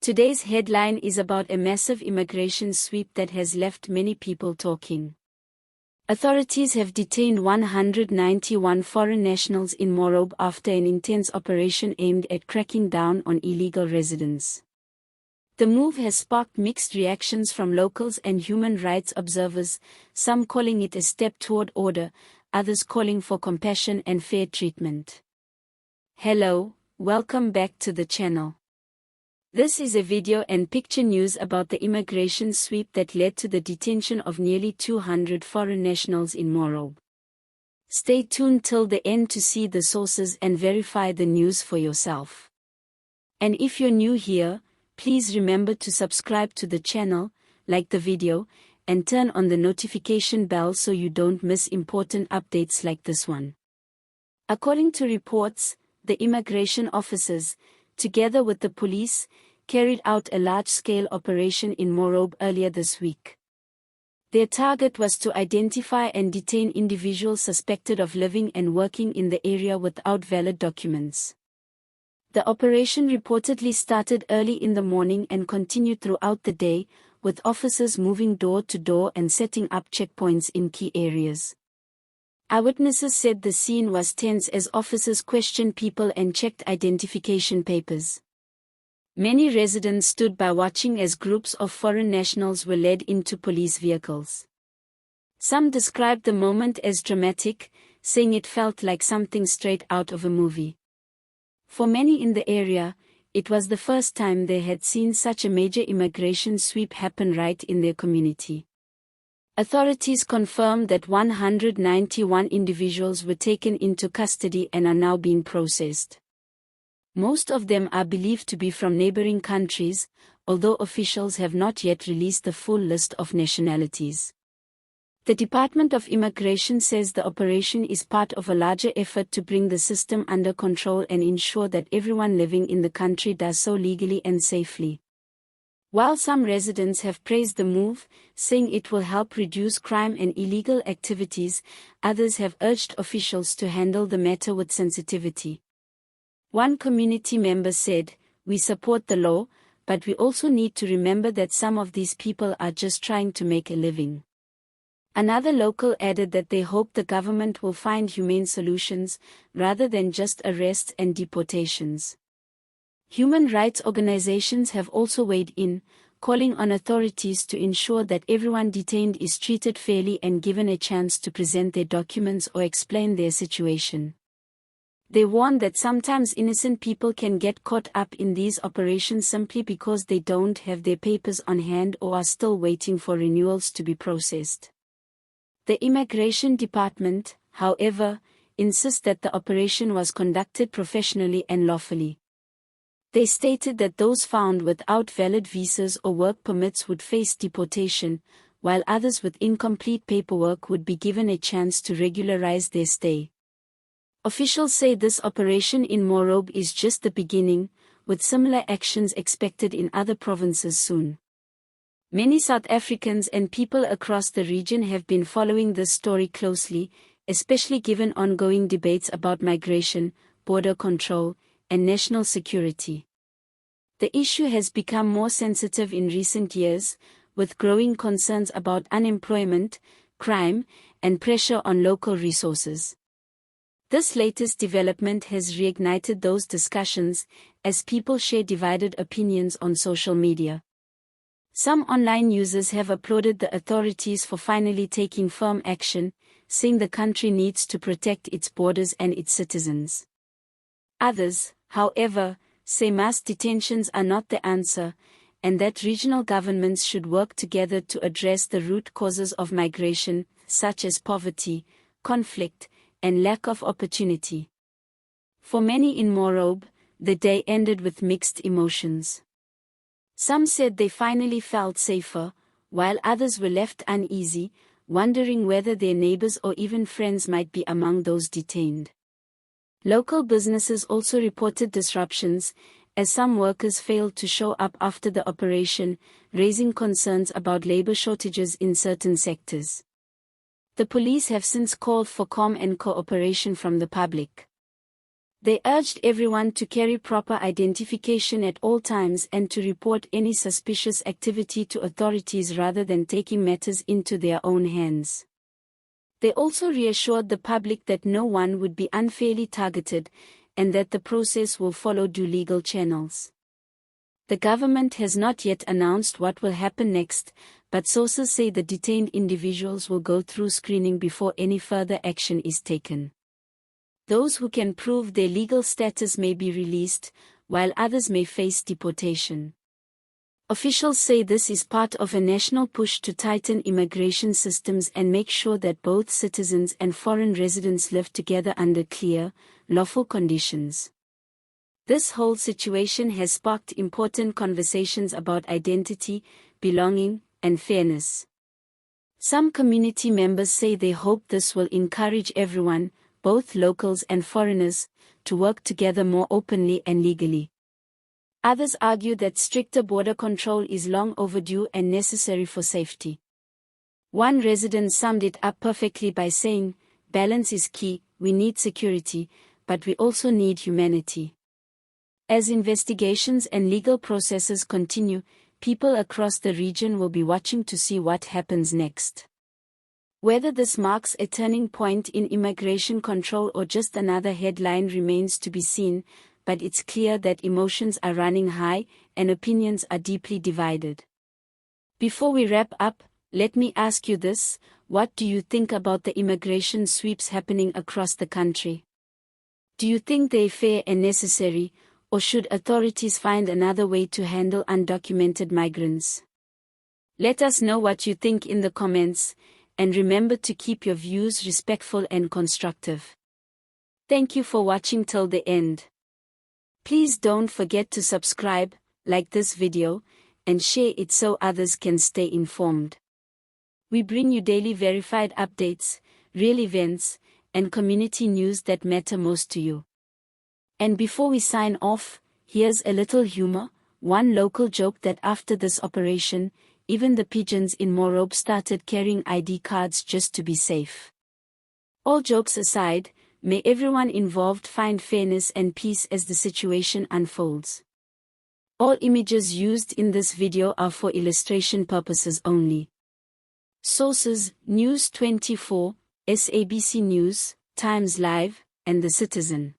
Today's headline is about a massive immigration sweep that has left many people talking. Authorities have detained 191 foreign nationals in Morobe after an intense operation aimed at cracking down on illegal residents. The move has sparked mixed reactions from locals and human rights observers, some calling it a step toward order, others calling for compassion and fair treatment. Hello, welcome back to the channel. This is a video and picture news about the immigration sweep that led to the detention of nearly 200 foreign nationals in Morobe. Stay tuned till the end to see the sources and verify the news for yourself. And if you're new here, please remember to subscribe to the channel, like the video, and turn on the notification bell so you don't miss important updates like this one. According to reports, the immigration officers, together with the police, carried out a large-scale operation in Morobe earlier this week. Their target was to identify and detain individuals suspected of living and working in the area without valid documents. The operation reportedly started early in the morning and continued throughout the day, with officers moving door to door and setting up checkpoints in key areas. Eyewitnesses said the scene was tense as officers questioned people and checked identification papers. Many residents stood by watching as groups of foreign nationals were led into police vehicles. Some described the moment as dramatic, saying it felt like something straight out of a movie. For many in the area, it was the first time they had seen such a major immigration sweep happen right in their community. Authorities confirmed that 191 individuals were taken into custody and are now being processed. Most of them are believed to be from neighboring countries, although officials have not yet released the full list of nationalities. The Department of Immigration says the operation is part of a larger effort to bring the system under control and ensure that everyone living in the country does so legally and safely. While some residents have praised the move, saying it will help reduce crime and illegal activities, others have urged officials to handle the matter with sensitivity. One community member said, "We support the law, but we also need to remember that some of these people are just trying to make a living." Another local added that they hope the government will find humane solutions, rather than just arrests and deportations. Human rights organizations have also weighed in, calling on authorities to ensure that everyone detained is treated fairly and given a chance to present their documents or explain their situation. They warn that sometimes innocent people can get caught up in these operations simply because they don't have their papers on hand or are still waiting for renewals to be processed. The Immigration Department, however, insists that the operation was conducted professionally and lawfully. They stated that those found without valid visas or work permits would face deportation, while others with incomplete paperwork would be given a chance to regularize their stay. Officials say this operation in Morobe is just the beginning, with similar actions expected in other provinces soon. Many South Africans and people across the region have been following this story closely, especially given ongoing debates about migration, border control, and national security. The issue has become more sensitive in recent years, with growing concerns about unemployment, crime, and pressure on local resources. This latest development has reignited those discussions, as people share divided opinions on social media. Some online users have applauded the authorities for finally taking firm action, saying the country needs to protect its borders and its citizens. Others, however, say mass detentions are not the answer, and that regional governments should work together to address the root causes of migration, such as poverty, conflict, and lack of opportunity. For many in Morobe, the day ended with mixed emotions. Some said they finally felt safer, while others were left uneasy, wondering whether their neighbors or even friends might be among those detained. Local businesses also reported disruptions, as some workers failed to show up after the operation, raising concerns about labor shortages in certain sectors. The police have since called for calm and cooperation from the public. They urged everyone to carry proper identification at all times and to report any suspicious activity to authorities rather than taking matters into their own hands. They also reassured the public that no one would be unfairly targeted and that the process will follow due legal channels. The government has not yet announced what will happen next, but sources say the detained individuals will go through screening before any further action is taken. Those who can prove their legal status may be released, while others may face deportation. Officials say this is part of a national push to tighten immigration systems and make sure that both citizens and foreign residents live together under clear, lawful conditions. This whole situation has sparked important conversations about identity, belonging, and fairness. Some community members say they hope this will encourage everyone, both locals and foreigners, to work together more openly and legally. Others argue that stricter border control is long overdue and necessary for safety. One resident summed it up perfectly by saying, "Balance is key, we need security, but we also need humanity." As investigations and legal processes continue, people across the region will be watching to see what happens next. Whether this marks a turning point in immigration control or just another headline remains to be seen, but it's clear that emotions are running high and opinions are deeply divided. Before we wrap up, let me ask you this: what do you think about the immigration sweeps happening across the country? Do you think they're fair and necessary, or should authorities find another way to handle undocumented migrants? Let us know what you think in the comments, and remember to keep your views respectful and constructive. Thank you for watching till the end. Please don't forget to subscribe, like this video, and share it so others can stay informed. We bring you daily verified updates, real events, and community news that matter most to you. And before we sign off, here's a little humor. One local joke that after this operation, even the pigeons in Morobe started carrying ID cards just to be safe. All jokes aside, may everyone involved find fairness and peace as the situation unfolds. All images used in this video are for illustration purposes only. Sources: News 24, SABC News, Times Live, and The Citizen.